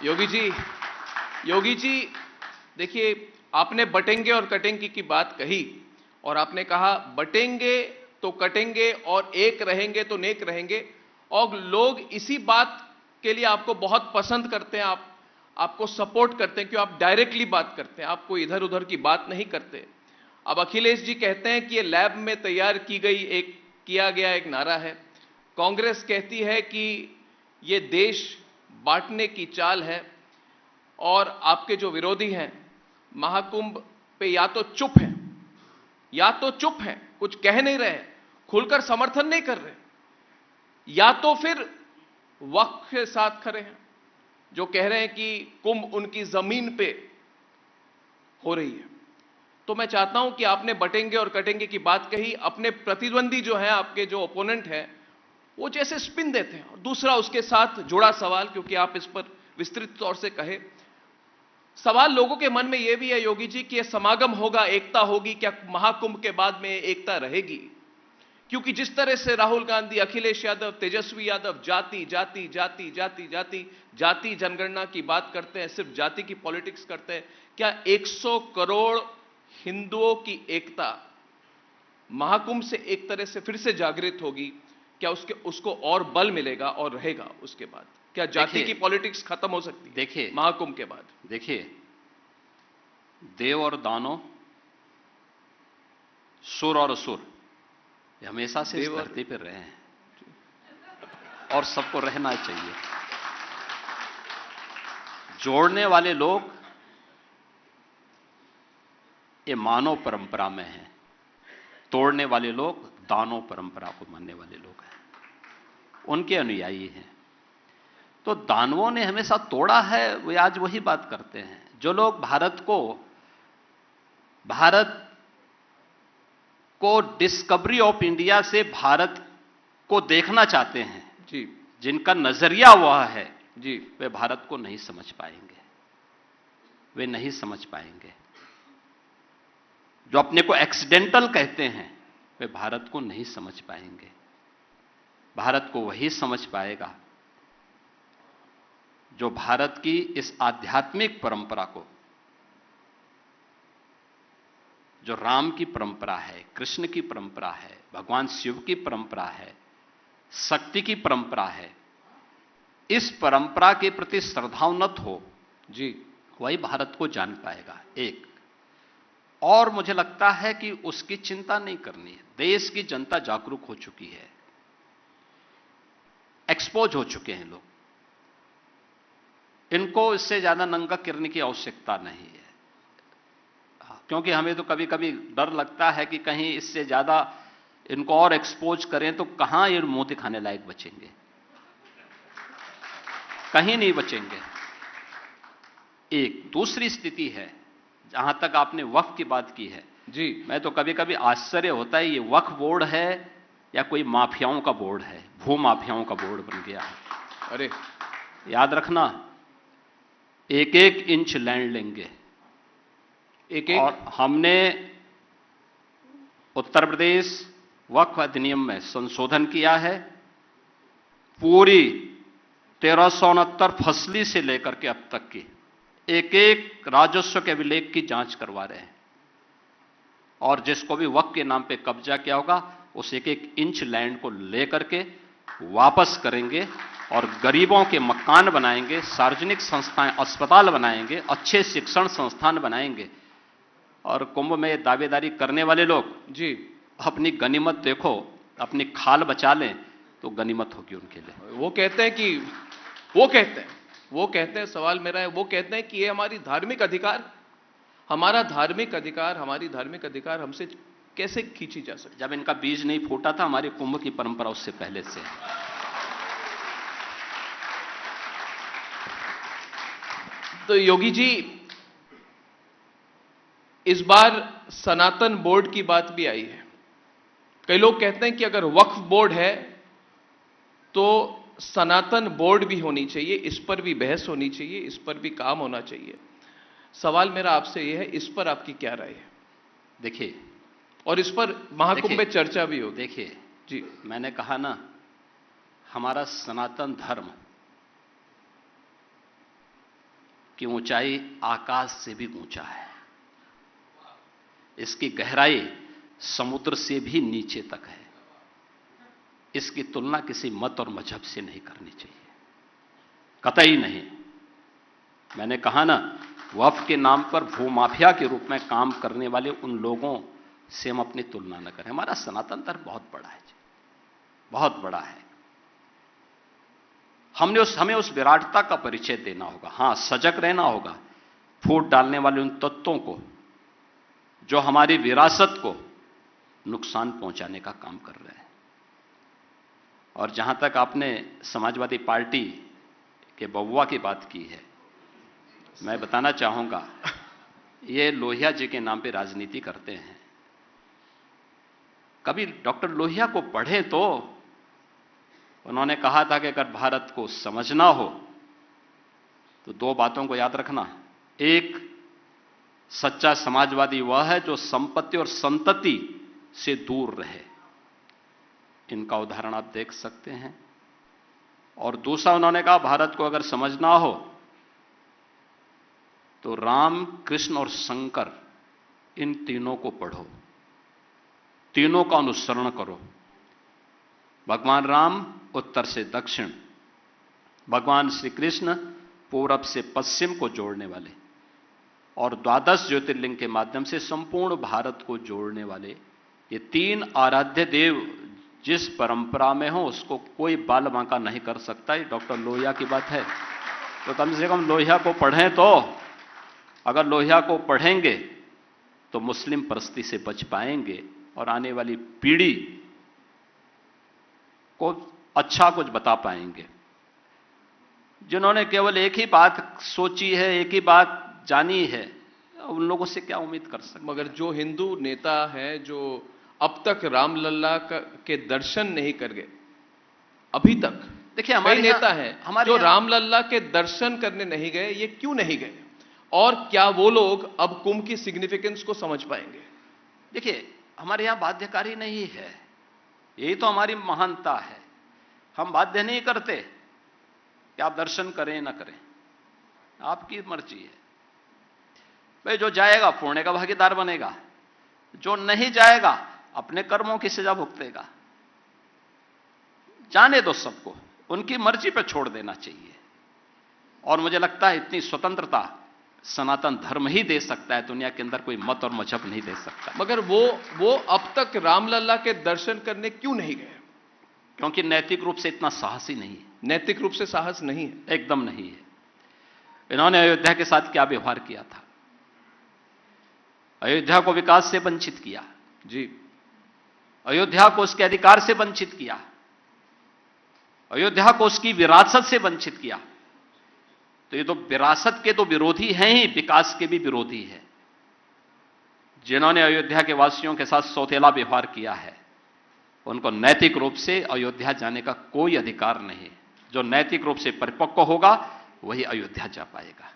योगी जी, योगी जी, देखिए, आपने बटेंगे और कटेंगे की बात कही और आपने कहा बटेंगे तो कटेंगे और एक रहेंगे तो नेक रहेंगे, और लोग इसी बात के लिए आपको बहुत पसंद करते हैं, आपको सपोर्ट करते हैं, क्योंकि आप डायरेक्टली बात करते हैं, आपको इधर उधर की बात नहीं करते। अब अखिलेश जी कहते हैं कि ये लैब में तैयार किया गया एक नारा है। कांग्रेस कहती है कि ये देश बांटने की चाल है, और आपके जो विरोधी हैं महाकुंभ पे या तो चुप हैं, कुछ कह नहीं रहे, खुलकर समर्थन नहीं कर रहे, या तो फिर वक्फ के साथ खड़े हैं, जो कह रहे हैं कि कुंभ उनकी जमीन पे हो रही है। तो मैं चाहता हूं कि आपने बटेंगे और कटेंगे की बात कही, अपने प्रतिद्वंदी जो है, आपके जो ओपोनेंट है, वो जैसे स्पिन देते हैं। और दूसरा उसके साथ जुड़ा सवाल, क्योंकि आप इस पर विस्तृत तौर से कहे, सवाल लोगों के मन में यह भी है योगी जी कि यह समागम होगा, एकता होगी, क्या महाकुंभ के बाद में एकता रहेगी? क्योंकि जिस तरह से राहुल गांधी, अखिलेश यादव, तेजस्वी यादव जाति जनगणना की बात करते हैं, सिर्फ जाति की पॉलिटिक्स करते हैं, क्या 100 करोड़ हिंदुओं की एकता महाकुंभ से एक तरह से फिर से जागृत होगी? क्या उसको और बल मिलेगा और रहेगा उसके बाद? क्या जाति की पॉलिटिक्स खत्म हो सकती है देखिए महाकुंभ के बाद? देखिए, देव और दानव, सुर और असुर, ये हमेशा से इस धरती पर रहे हैं और सबको रहना चाहिए। जोड़ने वाले लोग ये मानव परंपरा में हैं, तोड़ने वाले लोग दानव परंपरा को मानने वाले लोग हैं, उनके अनुयायी हैं। तो दानवों ने हमेशा तोड़ा है, वे आज वही बात करते हैं। जो लोग भारत को डिस्कवरी ऑफ इंडिया से भारत को देखना चाहते हैं जी, जिनका नजरिया वह है जी, वे भारत को नहीं समझ पाएंगे, वे नहीं समझ पाएंगे। जो अपने को एक्सीडेंटल कहते हैं वे भारत को नहीं समझ पाएंगे। भारत को वही समझ पाएगा जो भारत की इस आध्यात्मिक परंपरा को, जो राम की परंपरा है, कृष्ण की परंपरा है, भगवान शिव की परंपरा है, शक्ति की परंपरा है, इस परंपरा के प्रति श्रद्धान्वित हो जी, वही भारत को जान पाएगा। एक और मुझे लगता है कि उसकी चिंता नहीं करनी है। देश की जनता जागरूक हो चुकी है, एक्सपोज हो चुके हैं लोग, इनको इससे ज्यादा नंगा करने की आवश्यकता नहीं है। क्योंकि हमें तो कभी कभी डर लगता है कि कहीं इससे ज्यादा इनको और एक्सपोज करें तो कहां ये मुंह दिखाने लायक बचेंगे, कहीं नहीं बचेंगे। एक दूसरी स्थिति है, जहां तक आपने वक्फ की बात की है जी, मैं तो कभी कभी आश्चर्य होता है, ये वक्फ बोर्ड है या कोई माफियाओं का बोर्ड है, भू माफियाओं का बोर्ड बन गया है। अरे याद रखना, एक एक इंच लैंड लेंगे, एक और हमने उत्तर प्रदेश वक्फ अधिनियम में संशोधन किया है। पूरी 1369 फसली से लेकर के अब तक की एक एक राजस्व के अभिलेख की जांच करवा रहे हैं, और जिसको भी वक्फ के नाम पे कब्जा किया होगा उस एक एक इंच लैंड को लेकर के वापस करेंगे और गरीबों के मकान बनाएंगे, सार्वजनिक संस्थाएं, अस्पताल बनाएंगे, अच्छे शिक्षण संस्थान बनाएंगे। और कुंभ में दावेदारी करने वाले लोग जी, अपनी गनीमत देखो, अपनी खाल बचा लें तो गनीमत होगी उनके लिए। वो कहते हैं, सवाल मेरा है, वो कहते हैं कि ये हमारी धार्मिक अधिकार, हमारी धार्मिक अधिकार हमसे कैसे खींची जा सकती? जब इनका बीज नहीं फूटा था, हमारी कुंभ की परंपरा उससे पहले से। तो योगी जी, इस बार सनातन बोर्ड की बात भी आई है। कई लोग कहते हैं कि अगर वक्फ बोर्ड है तो सनातन बोर्ड भी होनी चाहिए, इस पर भी बहस होनी चाहिए, इस पर भी काम होना चाहिए। सवाल मेरा आपसे यह है, इस पर आपकी क्या राय है? देखिए, और इस पर महाकुंभ में चर्चा भी होगी। देखिए जी, मैंने कहा ना, हमारा सनातन धर्म कि ऊंचाई आकाश से भी ऊंचा है, इसकी गहराई समुद्र से भी नीचे तक है। इसकी तुलना किसी मत और मजहब से नहीं करनी चाहिए, कतई नहीं। मैंने कहा ना, वक्फ के नाम पर भूमाफिया के रूप में काम करने वाले उन लोगों से हम अपनी तुलना न करें। हमारा सनातन धर्म बहुत बड़ा है जी, बहुत बड़ा है। हमें उस विराटता का परिचय देना होगा। हां, सजग रहना होगा फूट डालने वाले उन तत्वों को जो हमारी विरासत को नुकसान पहुंचाने का काम कर रहे हैं। और जहां तक आपने समाजवादी पार्टी के बउआ की बात की है, मैं बताना चाहूंगा, ये लोहिया जी के नाम पे राजनीति करते हैं। कभी डॉक्टर लोहिया को पढ़े तो उन्होंने कहा था कि अगर भारत को समझना हो तो दो बातों को याद रखना। एक, सच्चा समाजवादी वह है जो संपत्ति और संतति से दूर रहे। इनका उदाहरण आप देख सकते हैं। और दूसरा, उन्होंने कहा भारत को अगर समझना हो तो राम, कृष्ण और शंकर, इन तीनों को पढ़ो, तीनों का अनुसरण करो। भगवान राम उत्तर से दक्षिण, भगवान श्री कृष्ण पूरब से पश्चिम को जोड़ने वाले, और 12 ज्योतिर्लिंग के माध्यम से संपूर्ण भारत को जोड़ने वाले ये तीन आराध्य देव जिस परंपरा में हो उसको कोई बाल बांका नहीं कर सकता। ये डॉक्टर लोहिया की बात है। तो कम से कम लोहिया को पढ़ें। तो अगर लोहिया को पढ़ेंगे तो मुस्लिम परस्ती से बच पाएंगे और आने वाली पीढ़ी को अच्छा कुछ बता पाएंगे। जिन्होंने केवल एक ही बात सोची है, एक ही बात जानी है, उन लोगों से क्या उम्मीद कर सकते। मगर जो हिंदू नेता है जो अब तक रामलला के दर्शन नहीं कर गए, अभी तक देखिए हमारे नेता है जो रामलला के दर्शन करने नहीं गए, ये क्यों नहीं गए? और क्या वो लोग अब कुंभ की सिग्निफिकेंस को समझ पाएंगे? देखिए, हमारे यहां बाध्यकारी नहीं है, यही तो हमारी महानता है। हम बाध्य नहीं करते कि आप दर्शन करें ना करें, आपकी मर्जी है। भाई, जो जाएगा पुण्य का भागीदार बनेगा, जो नहीं जाएगा अपने कर्मों की सजा भुगतेगा। जाने दो सबको, उनकी मर्जी पर छोड़ देना चाहिए। और मुझे लगता है इतनी स्वतंत्रता सनातन धर्म ही दे सकता है, दुनिया के अंदर कोई मत और मजहब नहीं दे सकता। मगर वो अब तक रामलला के दर्शन करने क्यों नहीं गए? क्योंकि नैतिक रूप से इतना साहस ही नहीं है। नैतिक रूप से साहस नहीं है, एकदम नहीं है। इन्होंने अयोध्या के साथ क्या व्यवहार किया था? अयोध्या को विकास से वंचित किया जी, अयोध्या को उसके अधिकार से वंचित किया, अयोध्या को उसकी विरासत से वंचित किया। तो ये तो विरासत के तो विरोधी हैं ही, विकास के भी विरोधी है। जिन्होंने अयोध्या के वासियों के साथ सौतेला व्यवहार किया है, उनको नैतिक रूप से अयोध्या जाने का कोई अधिकार नहीं। जो नैतिक रूप से परिपक्व होगा वही अयोध्या जा पाएगा।